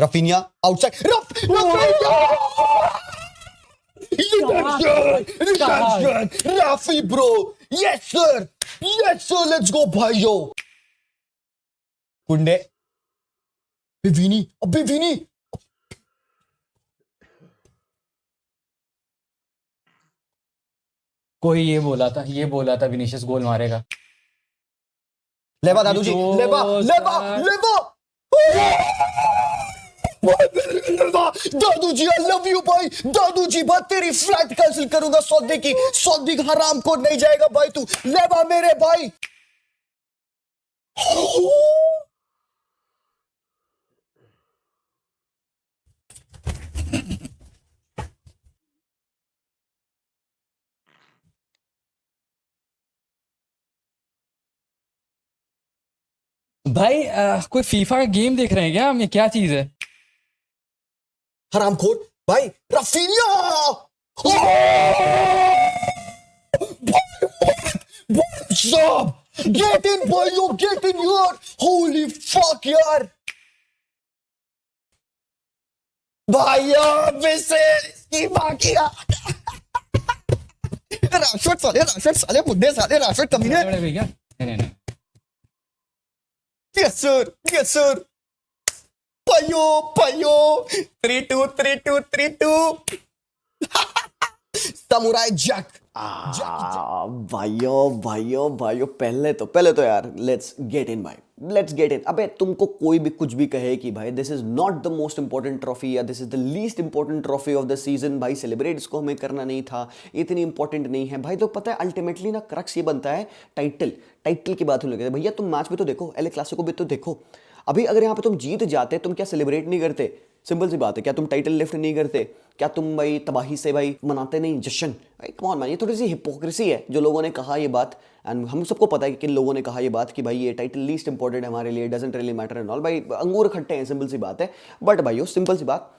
Rafinha outside. Redemption! Rafi, bro! Yes, sir! Yes, sir! Let's go, bhaiyo! Kunde. Abbe Vini! कोई ये बोला था Vinicius गोल मारेगा। लेवा दादू जी, लेवा! दादू जी, आई लव यू भाई। दादू जी, बात तेरी फ्लाइट कैंसिल करूंगा सौदे की। सौदी हराम को नहीं जाएगा भाई तू। लेवा मेरे भाई। भाई कोई फीफा का गेम देख रहे हैं क्या हम? ये क्या चीज है? हरामखोर भाई। Raphinha! Stop! Get in, boy! You get in here! Holy fuck, यार! भाइया विसेल इसकी बाकी राशद साले बुड्ढे साले राशद कमीने। बड़े भैया नहीं। Yes sir. Payo. 3-2. Samurai Jack. भाइयों पहले तो यार लेट्स गेट इन। अबे तुमको कोई भी कुछ भी कहे कि भाई this is not the most important trophy या this is the least important trophy of the season, भाई सेलिब्रेट इसको हमें करना नहीं था, इतनी इंपॉर्टेंट नहीं है भाई। तो पता है अल्टीमेटली ना क्रक्स ये बनता है टाइटल की बात होने लगी। भैया तुम मैच भी तो देखो, एलए क्लासिको भी तो देखो। अभी अगर यहाँ पे तुम जीत जाते तुम क्या सेलिब्रेट नहीं करते? सिंपल सी बात है। क्या तुम टाइटल लिफ्ट नहीं करते? क्या तुम भाई तबाही से भाई मनाते नहीं जश्न? भाई कम ऑन मैन, ये थोड़ी सी हिपोक्रेसी है जो लोगों ने कहा ये बात। एंड हम सबको पता है कि किन लोगों ने कहा ये बात कि भाई ये टाइटल लीस्ट इंपॉर्टेंट है हमारे लिए, doesn't really matter and all. भाई अंगूर खट्टे हैं, सिंपल सी बात है। बट भाइयों सिंपल सी बात,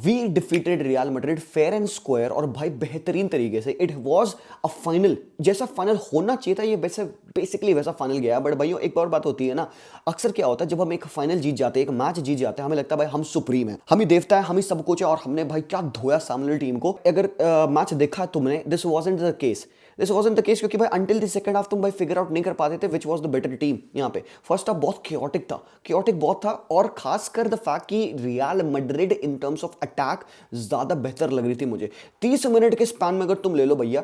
we defeated Real Madrid fair and square और भाई बेहतरीन तरीके से। इट वाज अ फाइनल जैसा फाइनल होना चाहिए था। ये वैसे बेसिकली वैसा फाइनल गया। बट भाइयों एक और बात होती है ना, अक्सर क्या होता है जब हम एक फाइनल जीत जाते हैं, एक मैच जीत जाते हैं, हमें लगता है भाई हम सुप्रीम है, हम ही देवता है, हम ही सब कुछ है और हमने भाई क्या धोया सामने टीम को। अगर मैच देखा तुमने, दिस वाजंट द केस क्योंकि भाई अंटिल द सेकंड हाफ तुम भाई फिगर आउट नहीं कर पाते थे which was the better team. यहाँ पे फर्स्ट हाफ बहुत क्योटिक बहुत था और खासकर द फैक्ट कि real Madrid in terms of attack ज्यादा बेहतर लग रही थी मुझे। 30 मिनट के स्पैन में अगर तुम ले लो भैया,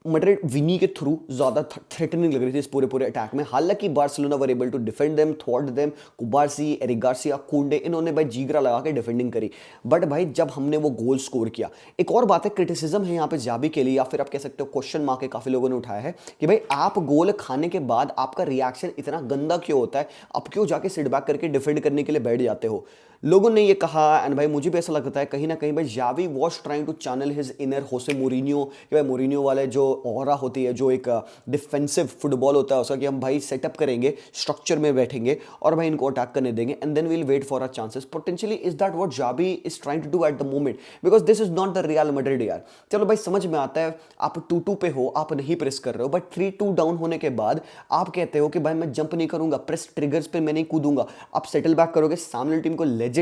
मैड्रिड विनी के थ्रू ज्यादा थ्रेटनिंग लग रही थी इस पूरे अटैक में। हालांकि Barcelona were able to defend them, थ्वाट them. Cubarsi, Eric Garcia, Kounde, इन्होंने भाई जीगरा लगा के डिफेंडिंग करी। बट भाई जब हमने वो गोल स्कोर किया, एक और बात है, क्रिटिसिज्म है यहाँ पे जाबी के लिए, या फिर आप कह सकते हो क्वेश्चन मार्क है, काफी लोगों ने उठाया है कि भाई आप गोल खाने के बाद आपका रिएक्शन इतना गंदा क्यों होता है, आप क्यों जाके सिट बैक करके डिफेंड करने के लिए बैठ जाते हो। लोगों ने ये कहा एंड भाई मुझे भी ऐसा लगता है कहीं ना कहीं भाई Xavi was trying to channel his inner Jose Mourinho, कि भाई मोरिनियो वाले जो ऑरा होती है, जो एक डिफेंसिव फुटबॉल होता है उसका, कि हम भाई सेटअप करेंगे, स्ट्रक्चर में बैठेंगे और भाई इनको अटैक करने देंगे and then we'll wait for our chances. Potentially is that what Xavi is trying to do at the moment, because this is not the Real Madrid यार। चलो भाई समझ में आता है आप 2-2 पे हो, आप नहीं प्रेस कर रहे हो, बट 3-2 डाउन होने के बाद आप कहते हो कि भाई मैं जंप नहीं करूंगा, प्रेस ट्रिगर्स पे मैं नहीं कूदूंगा, आप सेटल बैक करोगे सामने टीम को लेजिट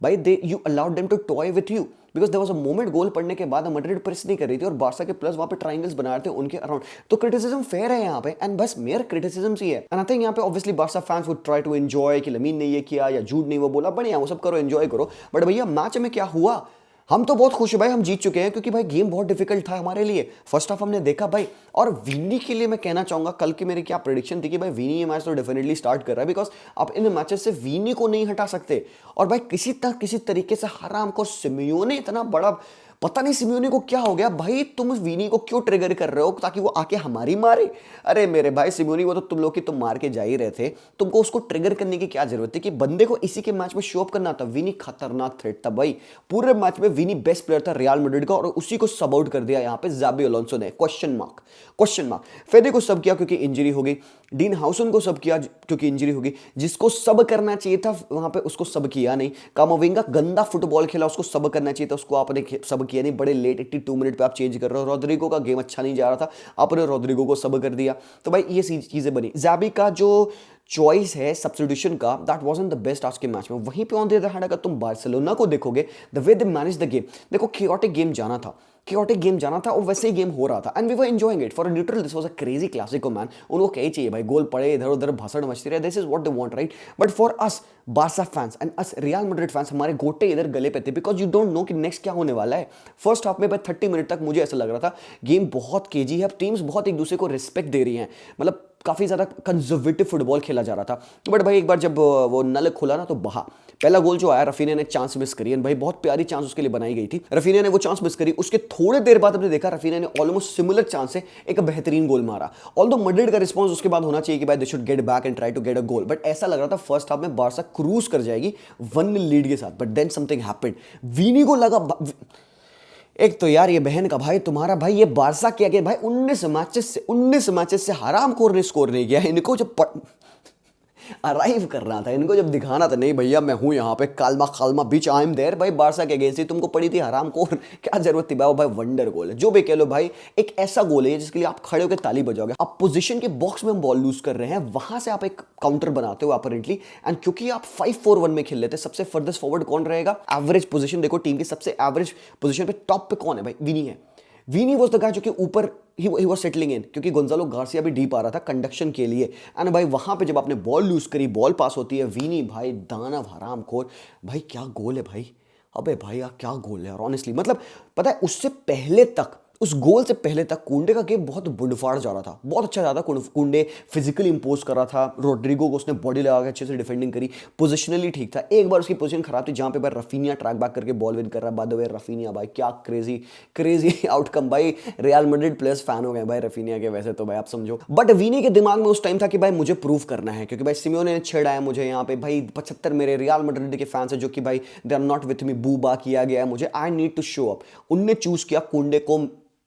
भाई you allowed them to toy with you because there was a moment गोल पड़ने के बाद मैड्रिड प्रेस नहीं कर रही थी और बार्सा के प्लस वहां पे ट्रायंगल्स बना रहे थे उनके अराउंड। तो क्रिटिसिज्म फेयर है यहाँ पे एंड बस मेयर क्रिटिसिज्म ही है। एंड आई थिंक यहाँ पे obviously Barça fans would try to enjoy कि लमीन ने ये किया या जूड नहीं वो बोला, बढ़िया वो सब करो, एंजॉय करो। बट भैया मैच में क्या हुआ, हम तो बहुत खुश है भाई, हम जीत चुके हैं क्योंकि भाई गेम बहुत डिफिकल्ट था हमारे लिए। फर्स्ट हाफ हमने देखा भाई, और विनी के लिए मैं कहना चाहूंगा, कल की मेरी क्या प्रेडिक्शन थी कि भाई विनी ये मैच तो डेफिनेटली स्टार्ट कर रहा है, बिकॉज आप इन मैचेस से विनी को नहीं हटा सकते। और भाई किसी तरीके से हराम को सिमियोने इतना बड़ा, पता नहीं सिमियोने को क्या हो गया भाई, तुम विनी को क्यों ट्रिगर कर रहे हो ताकि वो आके हमारी मारे। अरे मेरे भाई सिमियोने वो तो तुम लोग की तुम मार के जा ही रहे थे, तुमको उसको ट्रिगर करने की क्या जरूरत थी कि बंदे को इसी के मैच में शो अप करना था। विनी खतरनाक थ्रेट था भाई, पूरे मैच में विनी बेस्ट प्लेयर था रियल मैड्रिड का और उसी को सब आउट कर दिया यहाँ पे जाबी अलोंसो ने। Question mark. फेदे को सब किया क्योंकि इंजरी हो गई, डीन हाउसन को सब किया क्योंकि इंजरी हो गई, जिसको सब करना चाहिए था वहां पे उसको सब किया नहीं। कामाविंगा गंदा फुटबॉल खेला, उसको सब करना चाहिए था, उसको आपने सब किया नहीं, बड़े लेट 82 मिनट पे आप चेंज कर रहे हो। रॉड्रिगो का गेम अच्छा नहीं जा रहा था, आपने रॉड्रिगो को सब कर दिया, तो भाई ये चीज़ें बनी। ज़ाबी का जो चॉइस है सब्स्टिट्यूशन का, दैट वाजंट द बेस्ट आज के मैच में। वहीं पे ऑन द अदर हैंड अगर तुम बार्सिलोना को देखोगे, the way they manage the game, देखो chaotic गेम जाना था, chaotic गेम जाना था और वैसे ही गेम हो रहा था, and we were enjoying it. For a neutral this was a crazy Clasico man. उनको क्या ही चाहिए भाई, गोल पड़े इधर उधर भसड़ मचती रहे, this is what they want, right. But for us Barca fans and us real Madrid fans, हमारे गोटे इधर गले पे थे, बिकॉज यू डोंट नो कि नेक्स्ट क्या होने वाला है। फर्स्ट हाफ में भाई 30 मिनट तक मुझे ऐसा लग रहा था गेम बहुत केजी है, अब टीम्स बहुत एक दूसरे को रिस्पेक्ट दे रही हैं, मतलब काफ़ी ज़्यादा कंजर्वेटिव फुटबॉल खेला जा रहा था। बट भाई एक बार जब वो नल खुला ना तो बहा, पहला गोल जो आया रफीनिया ने चांस मिस करी, भाई बहुत प्यारी चांस उसके लिए बनाई गई थी, रफीनिया ने वो चांस मिस करी। उसके थोड़े देर बाद हमने देखा रफीनिया ने ऑलमोस्ट सिमिलर चांस से एक बेहतरीन गोल मारा। ऑल्दो मैड्रिड का रिस्पांस उसके बाद होना चाहिए कि भाई they should get back and try to get a goal, but ऐसा लग रहा था फर्स्ट हाफ में बारसा क्रूज कर जाएगी 1-0 लीड के साथ। But then something happened, Vini को लगा एक तो यार ये बहन का भाई तुम्हारा भाई ये बारसा क्या गया भाई, 19 मैचेस से हरामखोर ने स्कोर नहीं किया। इनको जब अराइव करना था, इनको जब दिखाना था नहीं भैया मैं हूं यहाँ पे, कालमा खालमा बीच आई एम देयर, भाई बारसा के अगेंस्ट ही तुमको पड़ी थी हरामखोर, क्या जरूरत थी भाई। वंडर गोल है जो भी कह लो भाई, एक ऐसा गोल है जिसके लिए आप खड़े होकर ताली बजाओगे। आप पोजीशन के बॉक्स में हम बॉल लूज कर रहे हैं, वहां से आप एक काउंटर बनाते हो अपरेंटली, एंड क्योंकि आप 5-4-1 में खेल लेते, सबसे फर्देस्ट फॉरवर्ड कौन रहेगा, एवरेज पोजीशन देखो टीम की, सबसे एवरेज पोजीशन पे टॉप पे कौन है भाई, विनी है। विनी वॉज द गाय जो कि ऊपर ही वॉज सेटलिंग इन, क्योंकि गोंजालो गार्सिया भी डीप आ रहा था कंडक्शन के लिए, एंड भाई वहां पे जब आपने बॉल लूज करी, बॉल पास होती है, विनी भाई दानव हरामखोर, भाई क्या गोल है भाई, अबे भाई यार क्या गोल है यार ऑनेस्टली। मतलब पता है उससे पहले तक, उस गोल से पहले तक कुंडे का गेम बहुत बुड़फाड़ जा रहा था, बहुत अच्छा जा रहा था। कुंडे फिजिकली इंपोज कर रहा था, रोड्रिगो को उसने बॉडी लगा के अच्छे से डिफेंडिंग करी, पोजिशनली ठीक था। एक बार उसकी पोजीशन खराब थी जहां पे भाई रफीनिया ट्रैक बैक करके बॉल विन कर रहा है। बाय द वे रफीनिया भाई क्या क्रेजी आउटकम, भाई रियल मैड्रिड प्लेयर्स फैन हो गए भाई रफीनिया के, वैसे तो भाई आप समझो। बट वीनी के दिमाग में उस टाइम था कि भाई मुझे प्रूव करना है, क्योंकि भाई सिमियोने ने छेड़ा है मुझे यहाँ पे, भाई 75 मेरे रियल मैड्रिड के फैंस है जो कि भाई they are not with me, बूबा किया गया है मुझे, I need to show up. उनने चूज किया कुंडे को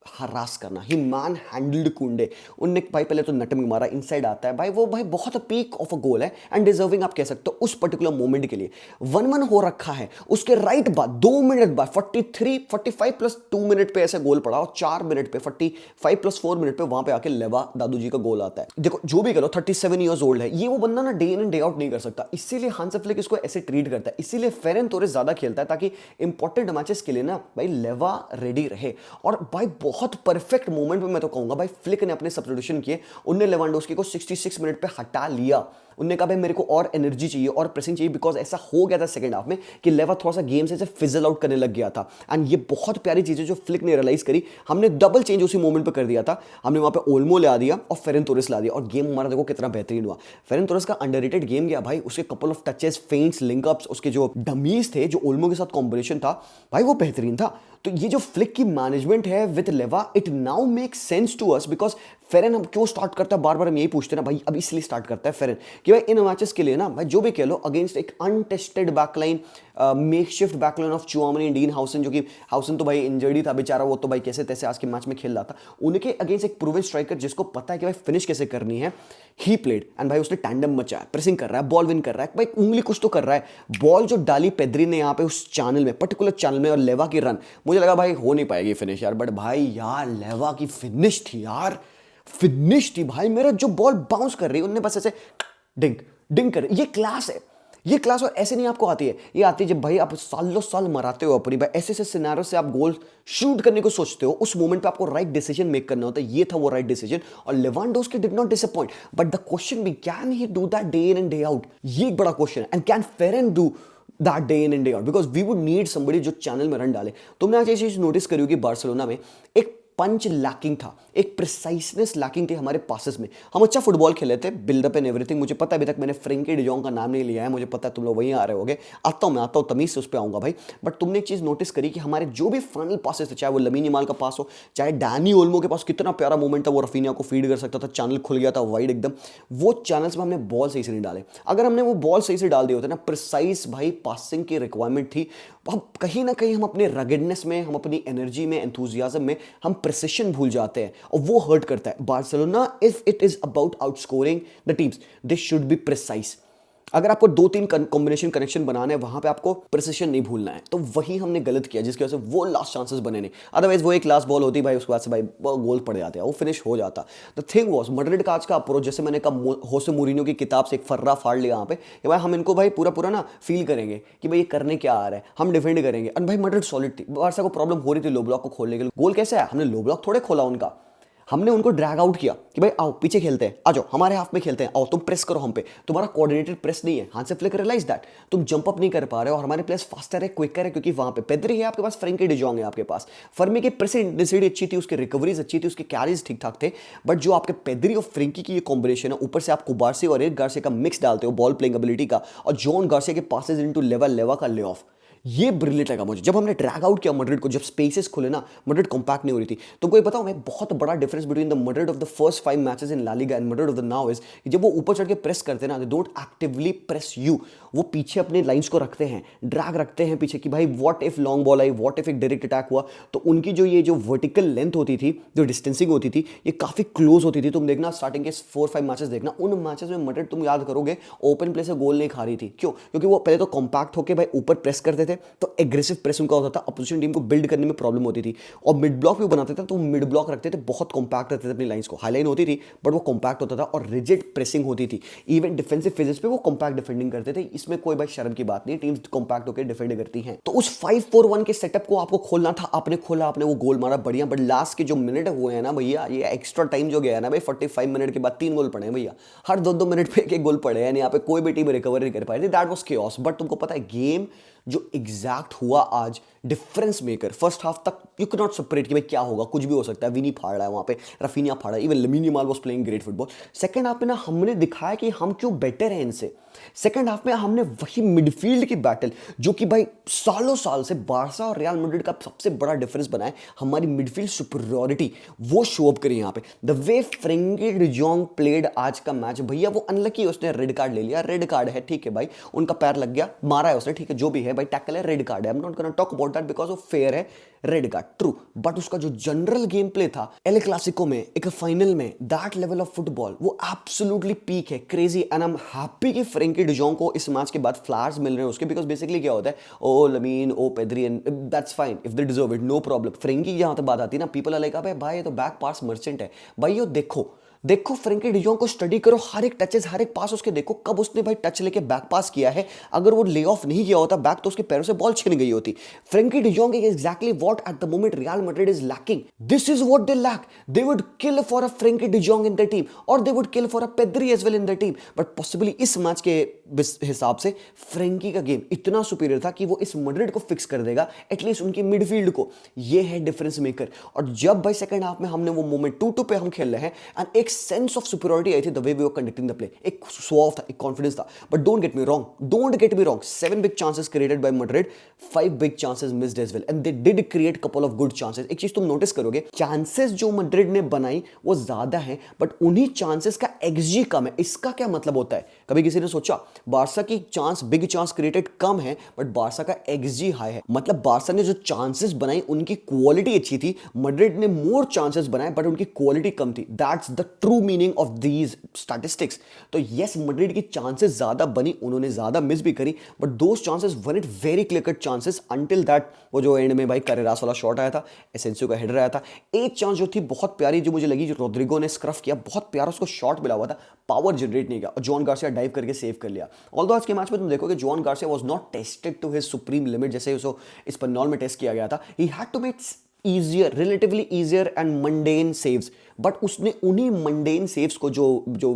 हरास करना, ही मैन हैंडल्ड कुंडे। उनने भाई पहले तो नटमिंग मारा, इनसाइड आता है भाई, वो भाई बहुत पीक ऑफ अ गोल है एंड डिजर्विंग आप कह सकते हो उस पर्टिकुलर मोमेंट के लिए। 1-1 हो रखा है, उसके राइट बाद 2 मिनट बाद 45+2 मिनट पे ऐसे गोल पड़ा, और 4 मिनट पे 45+4 मिनट पे वहां पे आके लेवा दादू जी का गोल आता है। देखो जो भी करो 37 ईयर्स ओल्ड है ये, वो बंदा ना day in and day out नहीं कर सकता, इसीलिए हांस फ्लिक इसको ऐसे ट्रीट करता है, इसीलिए फेरन तोरेस ज्यादा खेलता है, ताकि इंपॉर्टेंट मैचेस के लिए ना भाई लेवा रेडी रहे। और भाई बहुत परफेक्ट मोमेंट पे मैं तो कहूंगा भाई फ्लिक ने अपने सब्स्टिट्यूशन किए, उनने लेवांडोव्स्की को 66 मिनट पे हटा लिया। उनने कहा भाई मेरे को और एनर्जी चाहिए और प्रेसिंग चाहिए, बिकॉज ऐसा हो गया था सेकंड हाफ में कि लेवा थोड़ा सा गेम से फिजल आउट करने लग गया था। एंड ये बहुत प्यारी चीजें जो फ्लिक ने रियलाइज करी, हमने डबल चेंज उसी मोमेंट पे कर दिया था, हमने वहां पे ओल्मो ला दिया और फेरन तोरेस ला दिया, और गेम हमारा देखो कितना बेहतरीन हुआ। फेरन तोरेस का अंडररेटेड गेम गया भाई, उसके कपल ऑफ टचेस, फेंट्स, लिंकअप्स, उसके जो डमीज थे, जो ओल्मो के साथ कॉम्बिनेशन था भाई वो बेहतरीन था। तो ये जो फ्लिक की मैनेजमेंट है विद लेवा, it now makes sense to us, because Ferran हम क्यों स्टार्ट करता है, बार बार हम यही पूछते हैं ना भाई, अब इसलिए स्टार्ट करता है फेरन कि भाई इन मैचेस के लिए ना भाई जो भी कह लो, अगेंस्ट एक untested backline, makeshift backline of चुआमनी, dean हाउसन, जो कि हाउसन तो भाई इंजर्ड ही था बेचारा, वो तो भाई कैसे तैसे आज के मैच में खेल रहा था, उनके अगेंस्ट एक प्रूवन स्ट्राइकर जिसको पता है कि भाई फिनिश कैसे करनी है, ही प्लेड, एंड भाई उसने टैंडम मचाया, प्रेसिंग कर रहा है, बॉल विन कर रहा है, भाई उंगली कुछ तो कर रहा है। बॉल जो डाली पेद्री ने यहाँ पे उस चैनल में, पर्टिकुलर चैनल में, और लेवा की रन, मुझे लगा भाई हो नहीं पाएगी फिनिश यार, बट भाई यार लेवा की फिनिश थी यार, फिनिश थी भाई। मेरा जो बॉल बाउंस कर रही है, उनने बस ऐसे डिंग डिंग कर, ये क्लास है, ये क्लास। और ऐसे नहीं आपको आती है, ये आती है जब भाई आप सालों साल मराते हो अपनी, भाई ऐसे ऐसे सिनेरियो से आप गोल शूट करने को सोचते हो, उस मोमेंट पे आपको राइट डिसीजन मेक करना होता है, ये था वो राइट डिसीजन। और Lewandowski did not disappoint, but the question be can he do that day in and day out, ये एक बड़ा क्वेश्चन है। And can Ferran do that day in and day out, because we would need somebody जो channel में run डाले। तुमने आज ये चीज नोटिस करी होगी, बार्सिलोना में एक पंच लैकिंग था, एक प्रिसाइसनेस लैकिंग थी हमारे पासेस में। हम अच्छा फुटबॉल खेले थे, बिल्डअप एंड एवरीथिंग। मुझे पता है अभी तक मैंने फ्रेंकी डिजोंग का नाम नहीं लिया है, मुझे पता है तुम लोग वहीं आ रहे होगे, आता हूं तमीज से उस पर आऊंगा भाई। बट तुमने एक चीज नोटिस करी कि हमारे जो भी फाइनल पासेस थे, चाहे वो लमीन यमाल का पास हो, चाहे डैनी ओल्मो के पास कितना प्यारा मोमेंट था, वो रफीनिया को फीड कर सकता था, चैनल खुल गया था वाइड एकदम, वो चैनल्स में हमने बॉल सही से नहीं डाले। अगर हमने वो बॉल सही से डाल दिए होते ना, प्रिसाइज भाई पासिंग की रिक्वायरमेंट थी, अब कहीं ना कहीं हम अपने रगेडनेस में, हम अपनी एनर्जी में, एंथुजियाज्म में हम प्रिसिशन भूल जाते हैं, और वो हर्ट करता है। Barcelona, if it is about outscoring the teams, they should be precise, अगर आपको 2-3 कॉम्बिनेशन कनेक्शन बनाना है, वहां पे आपको प्रिसिशन नहीं भूलना है। तो वही हमने गलत किया, जिसकी वजह से वो लास्ट चांसेस बने नहीं। अदरवाइज वो एक लास्ट बॉल होती भाई, उसके बाद से भाई वो गोल पड़ जाते हैं, वो फिनिश हो जाता। द थिंग वाज मैड्रिड का आज का अप्रोच, जैसे मैंने कहा होसे मूरिन्यो की किताब से एक फर्रा फाड़ लिया यहाँ पे कि भाई हम इनको भाई पूरा पूरा ना फील करेंगे कि भाई ये करने क्या आ रहा है, हम डिफेंड करेंगे। और भाई मैड्रिड सॉलिड थी, बारसा को प्रॉब्लम हो रही थी लो ब्लॉक को खोलने के लिए। गोल कैसे आया? हमने लो ब्लॉक थोड़े खोला उनका, हमने उनको ड्रैग आउट किया कि भाई आओ पीछे खेलते हैं, आ जाओ हमारे हाफ में खेलते हैं, आओ तुम प्रेस करो हम पे। तुम्हारा कोऑर्डिनेटेड प्रेस नहीं है, हाथ से फ्लिक, रियलाइज दैट तुम जंप अप नहीं कर पा रहे हो। और हमारे प्लेस फास्टर है, क्विकर है, क्योंकि वहां पे पेद्री है आपके पास, फ्रैंकी डिजोंग है आपके पास। फर्मी की प्रेस इंटेंसिटी अच्छी थी, उसकी रिकवरीज अच्छी थी, उसके कैरीज ठीक ठाक थे। बट जो आपके पेद्री और फ्रैंकी की ये कॉम्बिनेशन है, ऊपर से आप कुबार्सी और एरिक गार्सिया का मिक्स डालते हो बॉल प्लेइंग एबिलिटी का, और जॉन गार्सिया के पासेस इनटू लेवा का ले ऑफ, ये ब्रिलियंट लगा मुझे। जब हमने ड्रैग आउट किया मैड्रिड को, जब स्पेसेस खुले ना, मैड्रिड कॉम्पैक्ट नहीं हो रही थी। तुमको ये बताओ, मैं बहुत बड़ा difference between the Madrid of the first 5 matches in La Liga and Madrid of the now is, जब वो ऊपर चढ़ के प्रेस करते हैं ना, they don't actively press you, वो पीछे अपने लाइंस को रखते हैं, ड्रैग रखते हैं पीछे कि भाई what if long ball I, what if एक डायरेक्ट अटैक हुआ, तो उनकी जो ये जो वर्टिकल लेंथ होती थी, जो डिस्टेंसिंग होती थी, ये काफी क्लोज होती थी। तुम देखना स्टार्टिंग के 4-5 मैचेस देखना, उन मैचेस में मैड्रिड तुम याद करोगे ओपन प्ले से गोल नहीं खा रही थी। क्यों? क्योंकि वो पहले तो कॉम्पैक्ट होकर भाई ऊपर प्रेस करते थे, तो एग्रेसिव प्रेस उनका होता था, अपोजिशन टीम को बिल्ड करने में प्रॉब्लम होती थी। और मिड ब्लॉक भी बनाते थे, तो मिड ब्लॉक रखते थे, बहुत कॉम्पैक्ट रखते थे अपनी लाइंस को, हाई लाइन होती थी बट वो कॉम्पैक्ट होता था और रिजिड प्रेसिंग होती थी। इवन डिफेंसिव फेजेस पे वो कॉम्पैक्ट डिफेंडिंग करते थे, इसमें कोई भाई शर्म की बात नहीं, टीम्स कॉम्पैक्ट होकर डिफेंड करती हैं। तो उस 5-4-1 के सेटअप को आपको खोलना था, आपने खोला, आपने वो गोल मारा, बढ़िया। बट लास्ट के जो मिनट हुए हैं ना भैया, ये एक्स्ट्रा टाइम जो गया है ना भाई, 45 मिनट के बाद 3 गोल पड़े हैं भैया, हर 2-2 मिनट पे एक गोल पड़े हैं, यहाँ पे कोई भी टीम रिकवर नहीं कर पाई थी। That was chaos. बट तुमको पता है गेम जो एग्जैक्ट हुआ आज, डिफरेंस मेकर, फर्स्ट हाफ तक यू कैन नॉट सेपरेट कि भाई क्या होगा, कुछ भी हो सकता है। विनी फाड़ रहा है वहां पे, रफीनिया फाड़ रहा है, even lamin Yamal was playing great football. Second half में ना हमने दिखाया कि हम क्यों बेटर हैं इनसे। सेकंड हाफ में हमने वही मिडफील्ड की बैटल, जो कि भाई सालों साल से बारसा और रियल मैड्रिड का सबसे बड़ा डिफरेंस बना है, हमारी मिडफील्ड सुपीरियरिटी, वो शो अप करी यहाँ पे। द वे फ्रैंकी डिजोंग प्लेड आज का मैच, भैया वो अनलकी, उसने रेड कार्ड ले लिया, रेड कार्ड है, ठीक है भाई, उनका पैर लग गया, मारा है उसने, ठीक है, जो भी है भाई, टैकल है, रेड कार्ड है, I am not gonna talk about that because वो फेयर है, रेड कार्ड, ट्रू। बट उसका जो जनरल गेम प्ले था एल क्लासिको में, एक फाइनल में, दैट लेवल ऑफ फुटबॉल, वो एब्सोल्युटली पीक है, crazy. And I am happy कि फ्रैंकी डिजोंग को इस मैच के बाद फ्लावर्स मिल रहे हैं उसके, बिकॉज बेसिकली क्या होता है, oh Lamine, oh Pedri, and that's fine if they deserve it, no problem. Frenkie जहां तक बात आती है ना, पीपल आर लाइक अबे भाई ये तो बैक पास मर्चेंट है। भाई यो देखो देखो फ्रैंकी डिजोंग को स्टडी करो, हर एक टचेस, हर एक पास उसके देखो, कब उसने भाई टच लेके बैक पास किया है। अगर वो ले ऑफ नहीं किया होता बैक, तो उसके पैरों से बॉल छिन गई होती। Frenkie de Jong is exactly what at the moment Real Madrid is lacking. This is what they lack. They would kill for a Frenkie de Jong in the team, और they would kill for a Pedri as well in the team. But possibly इस match के हिसाब से Frankie का game इतना superior था कि वो इस मैड्रिड को फिक्स कर देगा, एटलीस्ट उनकी मिडफील्ड को। ये है डिफरेंस मेकर। और जब भाई सेकंड हाफ में हमने वो मोमेंट 2-2 पे हम खेल रहे हैं, एंड एक सेंस ऑफ सुपीरियरिटी आई थी, the way we were conducting the play, एक स्वाव था, एक कॉन्फिडेंस था। But don't get me wrong, 7 big chances created by Madrid, 5 big chances missed as well, and they did create couple of good chances. एक चीज तुम notice करोगे, chances जो Madrid ने बनाई वो ज्यादा है, बट उन्हीं चांसेस का एक्सजी कम है। इसका क्या मतलब होता है? कभी किसी ने सोचा बारसा की चांस, बिग चांस क्रिएटेड कम है, बट बारसा का एक्सजी हाई है। मतलब बारसा ने जो चांसेस बनाई उनकी क्वालिटी अच्छी थी, मैड्रिड ने मोर चांसेस बनाए बट उनकी क्वालिटी कम थी। That's the true meaning of these statistics. तो यस, मैड्रिड की चांसेस ज्यादा बनी, उन्होंने ज्यादा मिस भी करी, but those chances one it very clear cut chances until that वो जो एंड में भाई करेरास वाला शॉट आया था, एसेंसियो का हेडर आया था। एक चांस जो थी बहुत प्यारी, जो मुझे लगी, जो रोड्रिगो ने स्क्रफ किया, बहुत प्यारा उसको शॉट मिला हुआ था, पावर जनरेट नहीं किया, और जॉन गार्सिया डाइव करके सेव कर लिया। ऑल्दो आज के मैच में तुम देखोगे John Garcia was not tested to his supreme limit, जैसे उसको स्पेनॉल में टेस्ट किया गया था। He had to make easier, relatively easier and mundane saves, but उसने उन्हीं मंडेन सेव्स को जो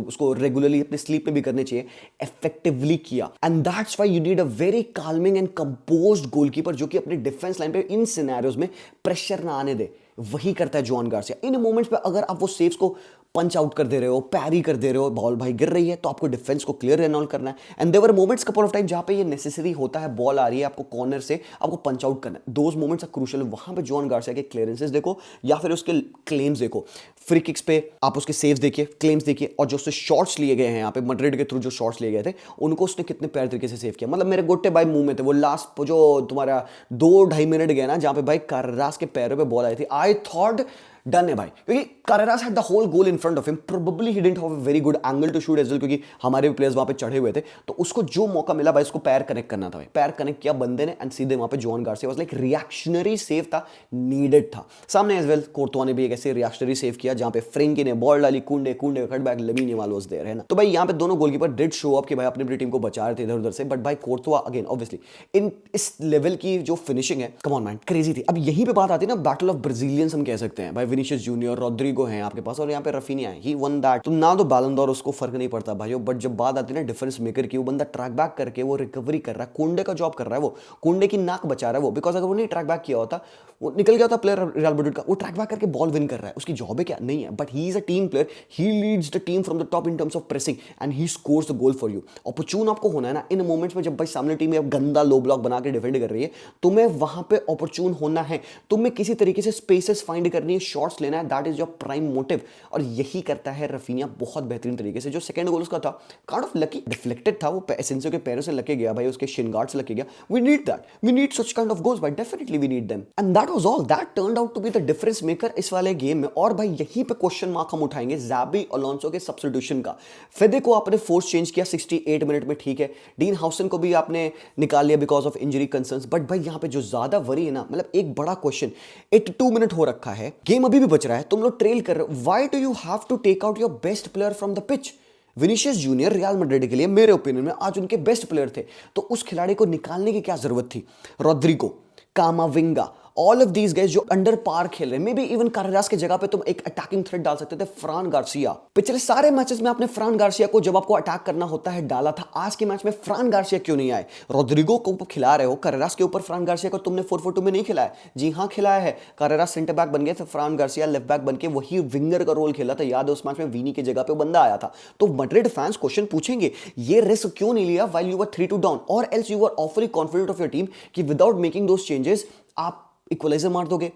उसको रेगुलरली अपने स्लीप में भी करने चाहिए, इफेक्टिवली किया। And that's why you need a very calming and composed goalkeeper, जो कि अपने डिफेंस लाइन पे इन सिनेरियोज में प्रेशर ना आने दे। वही करता है जॉन गार्सिया। इन मोमेंट्स पे अगर आप वो सेव्स को पंच आउट कर दे रहे हो, पैरी कर दे रहे हो, बॉल भाई गिर रही है, तो आपको डिफेंस को क्लियर एंड ऑल करना है। And there were moments couple of time जहां पे ये नेसेसरी होता है, बॉल आ रही है आपको कॉर्नर से, आपको पंच आउट करना है। Those moments are crucial. वहां पे जॉन गार्सिया के क्लियरेंसेस देखो, या फिर उसके क्लेम्स देखो, फ्री किक्स पे आप उसके सेव्स देखिए, क्लेम्स देखिए, और जो उससे शॉट्स लिए गए हैं यहाँ पे मैड्रिड के थ्रू, जो शॉट्स लिए गए थे, उनको उसने कितने प्यारे तरीके से सेव किया। मतलब मेरे गोटे भाई मुंह में थे वो लास्ट जो तुम्हारा 2-2.5 मिनट गया ना, जहां पे भाई कार्रास के पैरों पे बॉल आई थी। आई थॉट डन है भाई, क्योंकि Carreras had the whole goal in front of him. Probably he didn't have a very good angle to shoot as well, क्योंकि हमारे भी प्लेयर्स वहां पे चढ़े हुए थे, तो उसको जो मौका मिला भाई उसको पैर कनेक्ट करना था भाई, पैर कनेक्ट किया बंदे ने एंड सीधे वहां पे John Garcia was like reactionary save था, नीडेड था। सामने एज वेल कोर्तवा ने भी एक ऐसे रिएक्शनरी सेव किया जहां पे फ्रेंकी ने बॉल डाली, Kounde cutback, Lamine Yamal was there, है ना। तो भाई यहां पे दोनों गोलकीपर डिड शो अप कि भाई अपनी टीम को बचा रहे थे इधर उधर से, बट भाई कोर्तवा अगेन ऑब्वियसली इन इस लेवल की जो फिनिशिंग है, कम ऑन मैन, क्रेजी थी। अब यहीं पे बात आती है ना बैटल ऑफ ब्राजीलियंस हम कह सकते हैं भाई, विनीशियस जूनियर, रोड्रिगो हैं आपके पास और यहाँ पे रफीनिया है, ही वन दैट। तुम ना तो बैलन d'Or उसको फर्क नहीं पड़ता भाई, बट जब बात आती है ना डिफरेंस मेकर की, वो बंदा ट्रैक बैक करके वो रिकवरी कर रहा है, कुंडे का जॉब कर रहा है, वो कुंडे की नाक बचा रहा है वो, बिकॉज अगर वो नहीं ट्रैक बैक किया होता, वो निकल गया होता प्लेयर रियल मैड्रिड का, वो ट्रैक बैक करके बॉल विन कर रहा है, उसकी जॉब है क्या? नहीं है, but he is a team player, he leads the team from the top in terms of pressing and he scores the goal for you. Opportune आपको होना है ना इन मोमेंट्स में, जब भाई सामने टीम गंदा लो ब्लॉक बना के डिफेंड कर रही है, तुम्हें वहां पे ऑपर्चून होना है, तुम्हें किसी तरीके से स्पेसेस फाइंड करनी है, शॉट्स लेना है, that is your prime motive, और यही करता है रफीनिया बहुत बेहतरीन तरीके से। जो सेकंड गोल उसका था काइंड ऑफ लकी, डिफ्लेक्टेड था, वो एसेंसियो के पैरों से लगे गया भाई, उसके शिन गार्ड से लगे गया। We need that, we need such kind of goals भाई, definitely we need them, and that was all, that turned out to be the difference maker इस वाले गेम में। और भाई यहीं पे क्वेश्चन मार्क हम उठाएंगे ज़ाबी अलोंसो के सब्स्टिट्यूशन का। फेदे को आपने फोर्स चेंज किया 68 मिनट में, ठीक है, डीन हाउसन को भी आपने निकाल लिया because of injury concerns, but भाई यहां पे जो ज्यादा वरी है ना, मतलब एक बड़ा क्वेश्चन, 82 मिनट हो रखा है, गेम अभी भी बच रहा है, तुम लोग ट्रेल कर रहे हो, why do you have to take out your best player from the pitch? Vinicius Junior Real Madrid के लिए मेरे ओपिनियन में आज उनके बेस्ट प्लेयर थे, तो उस खिलाड़ी को निकालने की क्या जरूरत थी? Rodrygo, Camavinga, all of these guys जो अंडर पार खेल रहे हैं, मे बी इवन Carreras की जगह पे तुम एक अटैकिंग थ्रेट डाल सकते थे, फ्रान गार्सिया। पिछले सारे मैचेस में आपने फ्रान गार्सिया को जब आपको अटैक करना होता है डाला था, आज के मैच में फ्रान गार्सिया क्यों नहीं आए? रोड्रिगो को खिला रहे हो, Carreras के ऊपर फ्रान गार्सिया को तुमने 4-4-2 में नहीं खिलाया? जी हाँ खिलाया है, Carreras सेंटर बैक बन गए थे, फ्रान गार्सिया लेफ्ट बैक बन के वही विंगर का रोल खेला था, याद है उस मैच में वीनी की जगह पे बंदा आया था। तो मैड्रिड फैंस क्वेश्चन पूछेंगे, ये रिस्क क्यों नहीं लिया व्हाइल यू वर 3-2 डाउन, और else you were awfully confident of your team कि विदाउट मेकिंग दोस चेंजेस आप इक्वलाइजर मार दोगे?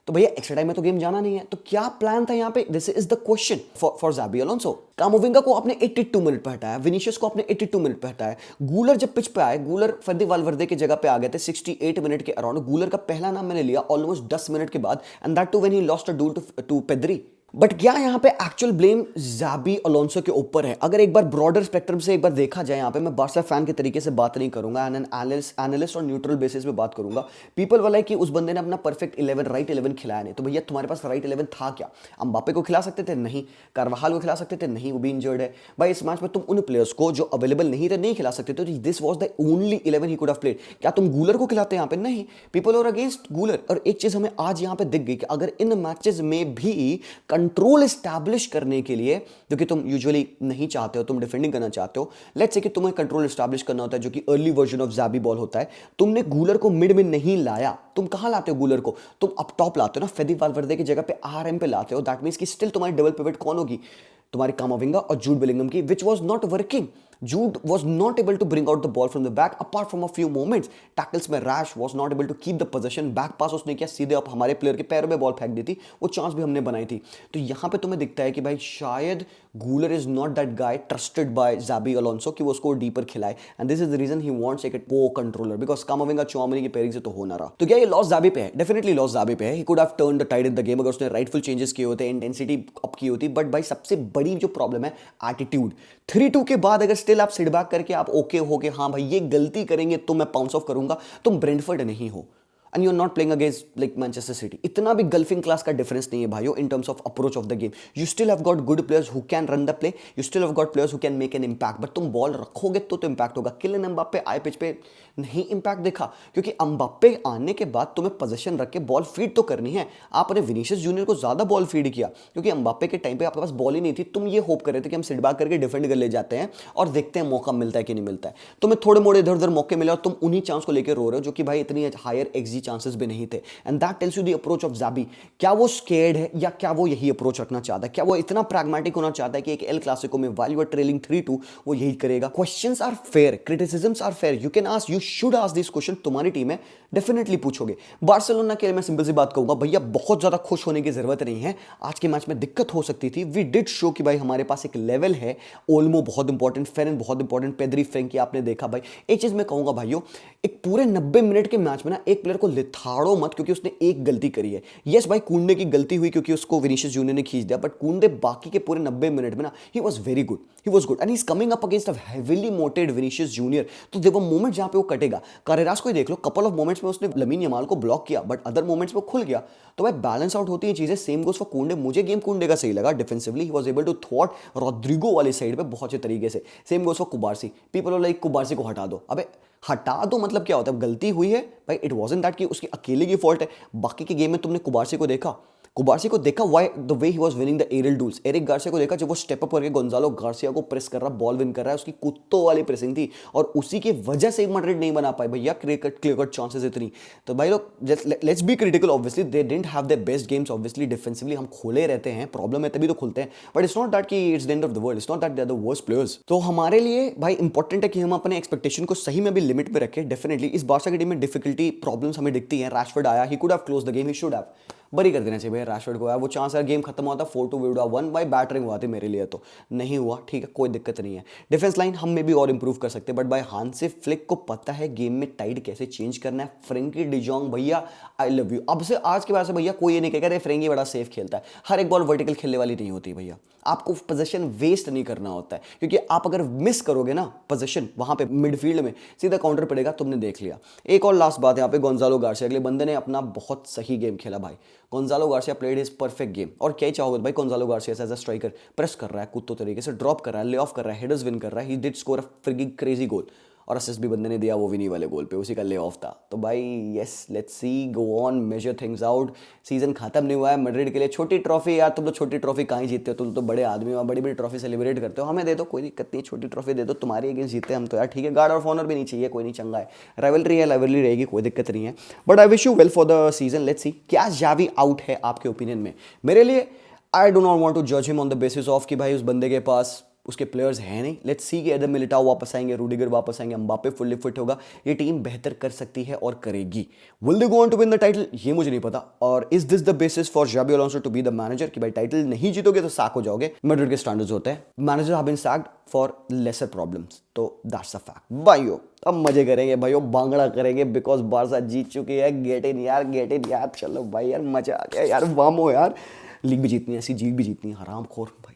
तो भैया एक्स्ट्रा टाइम में तो गेम जाना नहीं है, तो क्या प्लान था यहाँ पे? This is the question for Xabi Alonso. Camavinga को आपने 82 मिनट पे हटाया, विनीशियस को आपने 82 मिनट पे हटाया, गूलर जब पिच पे आए, गूलर फेदे वाल्वर्दे की जगह पे आ गए थे 68 मिनट के अराउंड। गूलर का पहला नाम मैंने लिया ऑलमोस्ट 10 मिनट के बाद, and that too when he lost a duel to Pedri. But क्या यहाँ पे एक्चुअल ब्लेम ज़ाबी अलोंसो के ऊपर है? अगर एक बार ब्रॉडर स्पेक्ट्रम से एक बार देखा जाए, यहाँ पे मैं बार्सा फैन के तरीके से बात नहीं करूंगा, एनालिस्ट और न्यूट्रल बेसिस पे बात करूंगा। पीपल वाला है कि उस बंदे ने अपना परफेक्ट 11 राइट 11 खिलाया नहीं, तो भैया तुम्हारे पास राइट 11 था क्या? अम्बापे को खिला सकते थे? नहीं। कारवाहाल को खिला सकते थे? नहीं, वो भी इंजर्ड है भाई। इस मैच में तुम उन प्लेयर्स को जो अवेलेबल नहीं थे नहीं खिला सकते थे, this was the only 11 he could have played. क्या तुम गूलर को खिलाते यहाँ पे? नहीं, पीपल और अगेंस्ट गूलर। और एक चीज हमें आज यहाँ पे दिख गई कि अगर इन मैचेस में भी कंट्रोल एस्टैब्लिश करने के लिए, जो कि तुम यूजुअली नहीं चाहते हो, तुम डिफेंडिंग करना चाहते हो, लेट्स से कि तुम्हें कंट्रोल एस्टैब्लिश करना होता है, जो कि अर्ली वर्जन ऑफ ज़ाबी बॉल होता है, तुमने गूलर को मिड में नहीं लाया। तुम कहां लाते हो गूलर को? तुम अप टॉप लाते हो ना, फेदी वाल्वर्दे की जगह पे आरएम पे लाते हो। दैट मींस कि स्टिल तुम्हारी डबल पिवट कौन होगी? तुम्हारी कामाविंगा और जूड बेलिंगम की, which was not working. Jude was not able to bring out the ball from the back apart from a few moments. Tackles में Rash was not able to keep the possession. Back pass उसने किया, सीधे आप हमारे player के पैरों में ball फेंक दी थी, वो चांस भी हमने बनाई थी। तो यहाँ पे तुम्हें दिखता है कि भाई शायद Guler is not that guy trusted by Xabi Alonso कि वो उसको डीपर खिलाए, and this is the reason he wants एक वो कंट्रोलर, बिकॉज कामाविंगा चौमनी की पेयरिंग से तो हो ना रहा। तो क्या ये लॉस ज़ाबी पे है? डेफिनेटली लॉस ज़ाबी पे है। He could have turned the tied in the game अगर उसने राइटफुल चेंजेस किए होते, इंटेंसिटी अप की होती। बट भाई सबसे बड़ी जो प्रॉब्लम है एटीट्यूड। 3-2 के बाद अगर स्टिल आप सिट बैक करके आप ओके हो के हाँ भाई ये गलती करेंगे तो मैं पाउंस ऑफ करूंगा, तुम ब्रेंटफोर्ड नहीं हो and you are not playing against like Manchester City. इतना भी गल्फिंग क्लास का डिफरेंस नहीं है भाइयों in terms of approach of the game. You still have got good players who can run the play, you still have got players who can make an impact, but तुम ball रखोगे तो impact होगा। Kylian Mbappe आए pitch पे नहीं impact देखा, क्योंकि Mbappe आने के बाद तुम्हें पोजीशन रख के बॉल फीड तो करनी है। आपने विनीशियस जूनियर को ज्यादा बॉल फीड किया क्योंकि एम्बाप्पे के टाइम पे आपके पास बॉल ही नहीं थी। तुम ये होप कर रहे थे कि हम सिट बैक करके डिफेंड कर ले जाते हैं और देखते हैं मौका मिलता है कि नहीं मिलता है। तुम्हें थोड़े मोड़े इधर उधर मौके मिले और तुम उन्हीं चांस को लेकर रो रहे हो, जो कि भाई इतनी हायर एक्सजी चांसेस भी नहीं थे। And that tells you the approach of Xabi. क्या वो स्केर्ड है या क्या वो यही अप्रोच रखना चाहता है? क्या वो इतना प्रैग्मेटिक होना चाहता है कि एक एल क्लासिको में व्हाइल यू आर ट्रेलिंग 3-2 वो यही करेगा? Questions are fair, criticisms are fair, you can ask, you should ask this question. तुम्हारी टीम है, डेफिनेटली पूछोगे। बार्सिलोना के लिए मैं सिंपल सी बात कहूंगा, भैया बहुत ज्यादा खुश होने की जरूरत नहीं है। आज के मैच में दिक्कत हो सकती थी, वी डिड शो कि भाई हमारे पास एक लेवल है। ओल्मो बहुत इंपॉर्टेंट, फेरन बहुत इंपॉर्टेंट, पेद्री, फ्रेंकी आपने देखा। भाई एक चीज मैं कहूंगा भाइयों, एक पूरे 90 मिनट के मैच में ना एक प्लेयर को को लिथाड़ो मत क्योंकि उसने एक गलती करी है। यस भाई, कुंडे की गलती हुई क्योंकि उसको विनीशियस जूनियर ने खींच दिया, बट कुंडे बाकी के पूरे 90 मिनट में ना he was very good, he was good and he is coming up against a heavily motivated Vinicius junior. तो देखो मोमेंट जहां पे वो कटेगा, कारेरास को ही देख लो, कपल ऑफ मोमेंट्स में उसने लमीन यमाल को ब्लॉक किया बट अदर मोमेंट्स में खुल गया। तो भाई बैलेंस आउट होती है चीजें। सेम गोस फॉर कुंडे, मुझे गेम कुंडे का सही लगा defensively, he was able to थ्वाट रॉड्रिगो वाली साइड पे बहुत अच्छे तरीके से। Same goes for Cubarsi, people are like Cubarsi को हटा दो, अबे हटा दो मतलब क्या होता है, गलती हुई है भाई, इट वाजंट दैट कि उसकी अकेले की फॉल्ट है। बाकी के गेम में तुमने कुबारसी को देखा, why the way he was winning the aerial duels. Eric Garcia को देखा जब वो स्टेप अप करके गोंजालो गार्सिया को प्रेस कर रहा, बॉल विन कर रहा है, उसकी कुत्तों वाली प्रेसिंग थी और उसी की वजह से मैड्रिड नहीं बना पाए भैया क्लियर कट चांसेस इतनी। तो भाई लोग let's be critical, obviously they didn't have the best games, obviously defensively हम खोले रहते हैं, प्रॉब्लम है तभी तो खुलते हैं, बट इट्स नॉट दैट कि it's the end of the world, it's not that they are the worst players. तो हमारे लिए भाई इंपॉर्टेंट है कि हम अपने एक्सपेक्टेशन को सही में भी लिमिट में रखें। डेफिनेटली इस बारसा की टीम में डिफिकल्टी प्रॉब्लम्स हमें दिखती हैं। रैशफोर्ड आया, he could have close the game, he should have, बरी कर देना चाहिए भैया रैशफोर्ड को यार। वो चांस यार गेम खत्म हुआ था 4-2 वी वुड हैव वन, भाई बैटरिंग हुआ थी मेरे लिए, तो नहीं हुआ, ठीक है कोई दिक्कत नहीं है। डिफेंस लाइन हम में भी और इंप्रूव कर सकते हैं, बट भाई हांसी फ्लिक को पता है गेम में टाइड कैसे चेंज करना है। फ्रेंकी डिजोंग भैया आई लव यू, अब से आज के बाद से भैया कोई ये नहीं कहेगा अरे फ्रेंकी बड़ा सेफ खेलता है। हर एक बॉल वर्टिकल खेलने वाली नहीं होती भैया, आपको पोजीशन वेस्ट नहीं करना होता है, क्योंकि आप अगर मिस करोगे ना पोजीशन वहां पे मिडफील्ड में, सीधा काउंटर पड़ेगा। तुमने देख लिया। एक और लास्ट बात यहाँ पे, गोंजालो गार्सिया, अगले बंदे ने अपना बहुत सही गेम खेला भाई। Gonzalo Garcia played his perfect game, और क्या ही चाहोगे भाई, Gonzalo Garcia as a striker press कर रहा है, कुत्तों तरीके से ड्रॉप कर रहा है, ले ऑफ कर रहा है, हेडर्स विन कर रहा है, he did score a frigging crazy goal, और असिस्ट भी बंदे ने दिया, वो भी नहीं वाले गोल पे, उसी का ले ऑफ था। तो भाई yes, let's see, go on, major things out. Season खत्म नहीं हुआ है मैड्रिड के लिए। छोटी ट्रॉफी यार, तुम तो छोटी ट्रॉफी कहाँ ही जीतते हो, तुम तो बड़े आदमी हो, बड़ी बड़ी ट्रॉफी सेलिब्रेट करते हो। हमें दे दो, कोई दिक्कत नहीं, छोटी ट्रॉफी दे दो, तुम्हारी अगेंस्ट जीते हम तो यार ठीक है। गार्ड ऑफ ऑनर भी नहीं चाहिए, कोई नहीं, चंगा है, राइवलरी है, राइवलरी रहेगी, कोई दिक्कत नहीं है। But I wish you well for the season. Let's see क्या जावी आउट है आपके ओपिनियन में। मेरे लिए I do not want to जज him on the basis of कि भाई उस बंदे के पास उसके प्लेयर्स हैं नहीं। लेट्स सी कि एडम मिलिटाओ वापस आएंगे, रूडिगर वापस आएंगे, एम्बापे फुल्ली फिट होगा, ये टीम बेहतर कर सकती है और करेगी। Will they go on to win the title, ये मुझे नहीं पता। और is this the basis for Xabi Alonso to be the manager कि भाई टाइटल नहीं जीतोगे तो सैक हो जाओगे। मैड्रिड के स्टैंडर्ड्स होते हैं, manager have been sacked for lesser problems, तो दैट्स अ फैक्ट। भाइयों अब मजे करेंगे भाइयों, बांगड़ा करेंगे, बिकॉज बारसा जीत चुकी है। गेट इन यार, गेट इन यार, चलो भाई यार, मजा आ गया यार, वामो यार, लीग भी जीतनी है, ऐसी जीत भी जीतनी है, हराम खोर भाई।